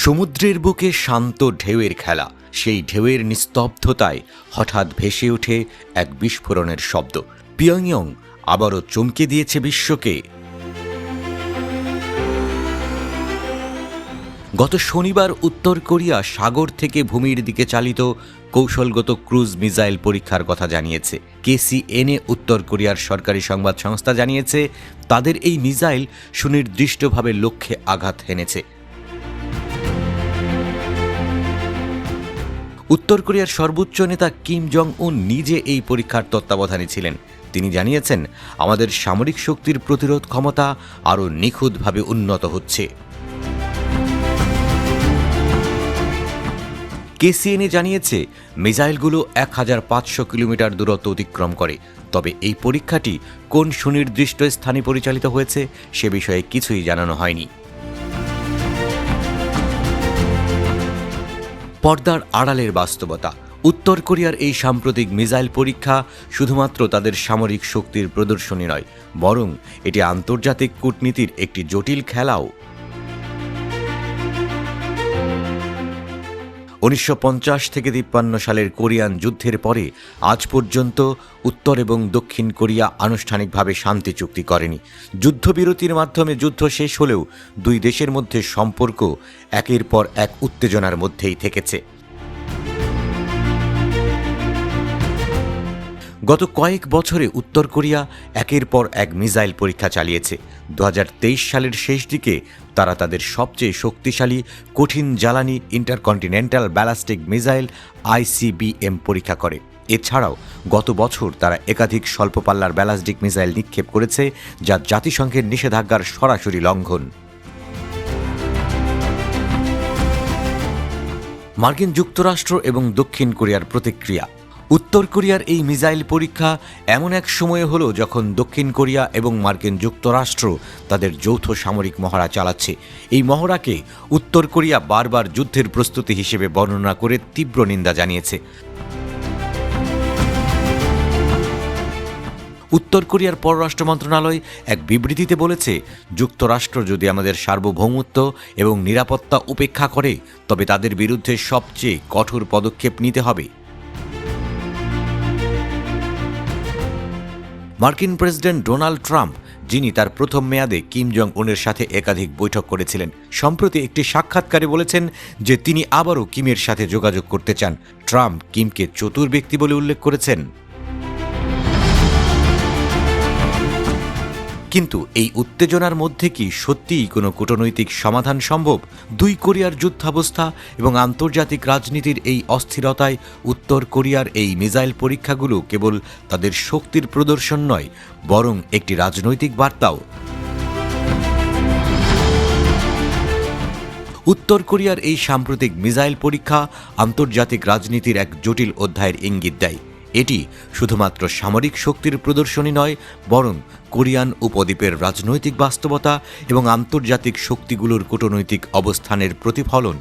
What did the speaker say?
সমুদ্রের বুকে শান্ত ঢেউয়ের খেলা, সেই ঢেউয়ের নিস্তব্ধতায় হঠাৎ ভেসে ওঠে এক বিস্ফোরণের শব্দ। পিয়ংইয়ং আবারও চমকে দিয়েছে বিশ্বকে। গত শনিবার উত্তর কোরিয়া সাগর থেকে ভূমির দিকে চালিত কৌশলগত ক্রুজ মিসাইল পরীক্ষার কথা জানিয়েছে। KCNA উত্তর কোরিয়ার সরকারি সংবাদ সংস্থা জানিয়েছে, তাদের এই মিসাইল সুনির্দিষ্টভাবে লক্ষ্যে আঘাত হেনেছে। উত্তর কোরিয়ার সর্বোচ্চ নেতা কিম জং উন নিজে এই পরীক্ষার তত্ত্বাবধানে ছিলেন। তিনি জানিয়েছেন, আমাদের সামরিক শক্তির প্রতিরোধ ক্ষমতা আরও নিখুঁতভাবে উন্নত হচ্ছে। KCNA জানিয়েছে, মিসাইলগুলো 1500 কিলোমিটার দূরত্ব অতিক্রম করে। তবে এই পরীক্ষাটি কোন সুনির্দিষ্ট স্থানে পরিচালিত হয়েছে সে বিষয়ে কিছুই জানানো হয়নি। পর্দার আড়ালের বাস্তবতা। উত্তর কোরিয়ার এই সাম্প্রতিক মিসাইল পরীক্ষা শুধুমাত্র তাদের সামরিক শক্তির প্রদর্শনী নয়, বরং এটি আন্তর্জাতিক কূটনীতির একটি জটিল খেলাও। 1950 থেকে 53 সালের কোরিয়ান যুদ্ধের পরে আজ পর্যন্ত উত্তর এবং দক্ষিণ কোরিয়া আনুষ্ঠানিকভাবে শান্তি চুক্তি করেনি। যুদ্ধবিরতির মাধ্যমে যুদ্ধ শেষ হলেও দুই দেশের মধ্যে সম্পর্ক একের পর এক উত্তেজনার মধ্যেই থেকেছে। গত কয়েক বছরে উত্তর কোরিয়া একের পর এক মিসাইল পরীক্ষা চালিয়েছে। 2023 সালের শেষ দিকে তারা তাদের সবচেয়ে শক্তিশালী কঠিন জ্বালানি ইন্টারকন্টিনেন্টাল ব্যালিস্টিক মিসাইল ICBM পরীক্ষা করে। এছাড়াও গত বছর তারা একাধিক স্বল্প পাল্লার ব্যালিস্টিক মিসাইল নিক্ষেপ করেছে, যা জাতিসংঘের নিষেধাজ্ঞার সরাসরি লঙ্ঘন। মার্কিন যুক্তরাষ্ট্র এবং দক্ষিণ কোরিয়ার প্রতিক্রিয়া। উত্তর কোরিয়ার এই মিসাইল পরীক্ষা এমন এক সময়ে হলো যখন দক্ষিণ কোরিয়া এবং মার্কিন যুক্তরাষ্ট্র তাদের যৌথ সামরিক মহড়া চালাচ্ছে। এই মহড়াকে উত্তর কোরিয়া বারবার যুদ্ধের প্রস্তুতি হিসেবে বর্ণনা করে তীব্র নিন্দা জানিয়েছে। উত্তর কোরিয়ার পররাষ্ট্র মন্ত্রণালয় এক বিবৃতিতে বলেছে, যুক্তরাষ্ট্র যদি আমাদের সার্বভৌমত্ব এবং নিরাপত্তা উপেক্ষা করে তবে তাদের বিরুদ্ধে সবচেয়ে কঠোর পদক্ষেপ নিতে হবে। মার্কিন প্রেসিডেন্ট ডোনাল্ড ট্রাম্প, যিনি তার প্রথম মেয়াদে কিম জং উনের সাথে একাধিক বৈঠক করেছিলেন, সম্প্রতি একটি সাক্ষাৎকারে বলেছেন যে তিনি আবারও কিমের সাথে যোগাযোগ করতে চান। ট্রাম্প কিমকে চতুর ব্যক্তি বলে উল্লেখ করেছেন। কিন্তু এই উত্তেজনার মধ্যে কি সত্যিই কোনো কূটনৈতিক সমাধান সম্ভব? দুই কোরিয়ার যুদ্ধাবস্থা এবং আন্তর্জাতিক রাজনীতির এই অস্থিরতায় উত্তর কোরিয়ার এই মিসাইল পরীক্ষাগুলো কেবল তাদের শক্তির প্রদর্শন নয়, বরং একটি রাজনৈতিক বার্তাও। উত্তর কোরিয়ার এই সাম্প্রতিক মিসাইল পরীক্ষা আন্তর্জাতিক রাজনীতির এক জটিল অধ্যায়ের ইঙ্গিত দেয়। এটি শুধুমাত্র সামরিক শক্তির প্রদর্শনী নয়, বরং কোরিয়ান উপদ্বীপের রাজনৈতিক বাস্তবতা এবং আন্তর্জাতিক শক্তিগুলোর কূটনৈতিক অবস্থানের প্রতিফলন।